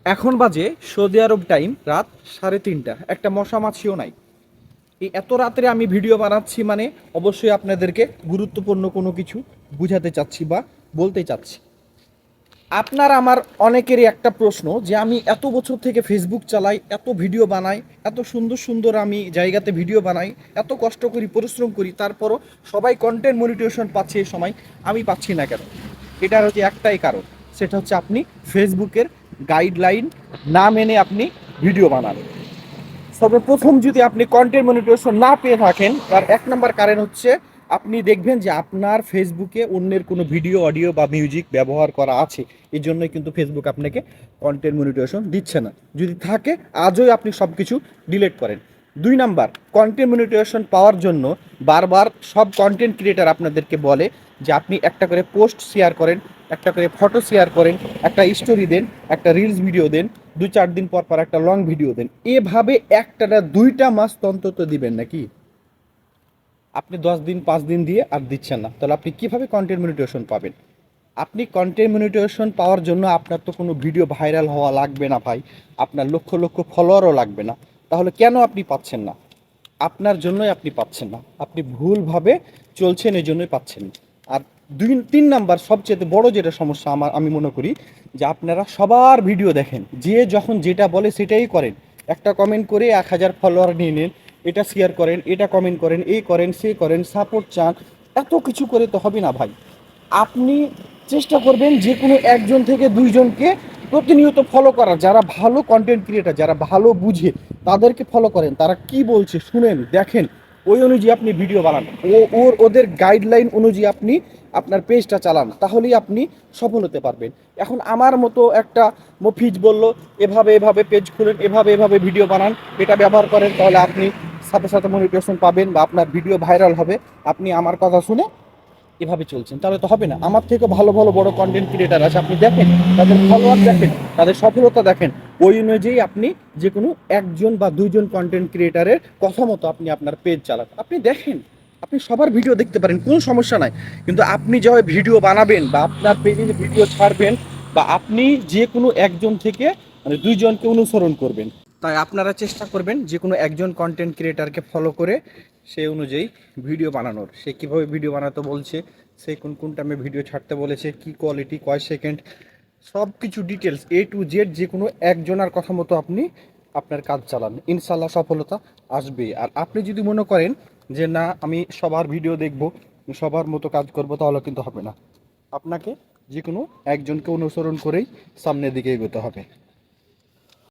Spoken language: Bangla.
এখন বাজে সৌদি আরব টাইম রাত 3:30। একটা মশা মাছিও নাই। এই এত রাত্রে আমি ভিডিও বানাচ্ছি মানে অবশ্যই আপনাদেরকে গুরুত্বপূর্ণ কোনো কিছু বুঝাতে চাচ্ছি বা বলতে চাচ্ছি। আপনার আমার অনেকেরই একটা প্রশ্ন যে আমি এত বছর থেকে ফেসবুক চালাই, এত ভিডিও বানাই, এত সুন্দর সুন্দর আমি জায়গাতে ভিডিও বানাই, এত কষ্ট করি, পরিশ্রম করি, তারপরও সবাই কন্টেন্ট মনিটাইজেশন পাচ্ছে, এই সময় আমি পাচ্ছি না কেন? এটার হচ্ছে একটাই কারণ, সেটা হচ্ছে আপনি ফেসবুকের গাইডলাইন না মেনে আপনি ভিডিও বানান। সর্বপ্রথম যদি আপনি কন্টেন্ট মনিটাইজেশন না পেয়ে থাকেন, তার এক নম্বর কারণ হচ্ছে আপনি দেখবেন যে আপনার ফেসবুকে অন্যের কোনো ভিডিও, অডিও বা মিউজিক ব্যবহার করা আছে। এই জন্যই কিন্তু ফেসবুক আপনাকে কন্টেন্ট মনিটাইজেশন দিচ্ছে না। যদি থাকে আজই আপনি সব কিছু ডিলিট করেন। দুই নাম্বার, কন্টেন্ট মনিটাইজেশন পাওয়ার জন্য বারবার সব কন্টেন্ট ক্রিয়েটার আপনাদেরকে বলে যে আপনি একটা করে পোস্ট শেয়ার করেন, একটা করে ফটো শেয়ার করেন, একটা স্টোরি দেন, একটা রিলস ভিডিও দেন, 2-4 দিন পর পর একটা লং ভিডিও দেন। এভাবে একটা না 2টা মাস অন্তত দিবেন নাকি? আপনি 10 দিন 5 দিন দিয়ে আর দিচ্ছেন না, তাহলে আপনি কিভাবে কন্টেন্ট মনিটাইজেশন পাবেন? আপনি কন্টেন্ট মনিটাইজেশন পাওয়ার জন্য আপনার তো কোনো ভিডিও ভাইরাল হওয়া লাগবে না ভাই, আপনার লক্ষ লক্ষ ফলোয়ারও লাগবে না। তাহলে কেন আপনি পাচ্ছেন না? আপনার জন্যই আপনি পাচ্ছেন না, আপনি ভুলভাবে চলছেন, এই জন্যই পাচ্ছেন না। আর 3 নাম্বার সবচেয়ে বড় যেটা সমস্যা আমি মনে করি যে আপনারা সবার ভিডিও দেখেন, যে যখন যেটা বলে সেটাই করেন। একটা কমেন্ট করে 1000 ফলোয়ার নিয়ে নেন, এটা শেয়ার করেন, এটা কমেন্ট করেন, এই করেন, সে করেন, সাপোর্ট চান। এত কিছু করে তো হবে না ভাই। আপনি চেষ্টা করবেন যে কোনো একজন থেকে দুইজনকে প্রতিনিয়ত ফলো করার, যারা ভালো কন্টেন্ট ক্রিয়েটার, যারা ভালো বুঝে, তাদেরকে ফলো করেন। তারা কি বলছে শুনেন, দেখেন, ওই অনুযায়ী আপনি ভিডিও বানান, ওদের গাইডলাইন অনুযায়ী আপনি আপনার পেজটা চালান, তাহলেই আপনি সফল হতে পারবেন। এখন আমার মতো একটা মফিজ বলল এভাবে এভাবে পেজ খুলেন, এভাবে এভাবে ভিডিও বানান, এটা ব্যবহার করেন, তাহলে আপনি সাথে সাথে মনিটাইজেশন পাবেন বা আপনার ভিডিও ভাইরাল হবে। আপনি আমার কথা শুনে এভাবে চলছেন, তাহলে তো হবে না। আমার থেকে ভালো ভালো বড় কন্টেন্ট ক্রিয়েটার আছে, আপনি দেখেন, তাদের ফলোয়ার দেখেন, তাদের সফলতা দেখেন। ওই অনুযায়ী আপনি যে কোনো একজন বা দুইজন কন্টেন্ট ক্রিয়েটারের কথা মতো আপনি আপনার পেজ চালান, আপনি দেখেন, আপনি সবার ভিডিও দেখতে পারেন, কোনো সমস্যা নাই। কিন্তু আপনি যেভাবে ভিডিও বানাবেন বা আপনার পেজে ভিডিও ছাড়বেন, বা আপনি যে কোনো একজন থেকে মানে দুইজনকে অনুসরণ করবেন, তাই আপনারা চেষ্টা করবেন যে কোনো একজন কন্টেন্ট ক্রিয়েটারকে ফলো করে সেই অনুযায়ী ভিডিও বানানোর। সে কীভাবে ভিডিও বানাতে বলছে, সে কোন কোন টাইমে ভিডিও ছাড়তে বলেছে, কি কোয়ালিটি, কয় সেকেন্ড, সব কিছু ডিটেলস A to Z যে কোনো একজনের কথা মতো আপনি আপনার কাজ চালান, ইনশাল্লাহ সফলতা আসবে। আর আপনি যদি মনে করেন যে না আমি সবার ভিডিও দেখব, সবার মতো কাজ করব, তাহলে কিন্তু হবে না। আপনাকে যে কোনো একজনকে অনুসরণ করেই সামনের দিকে এগোতে হবে।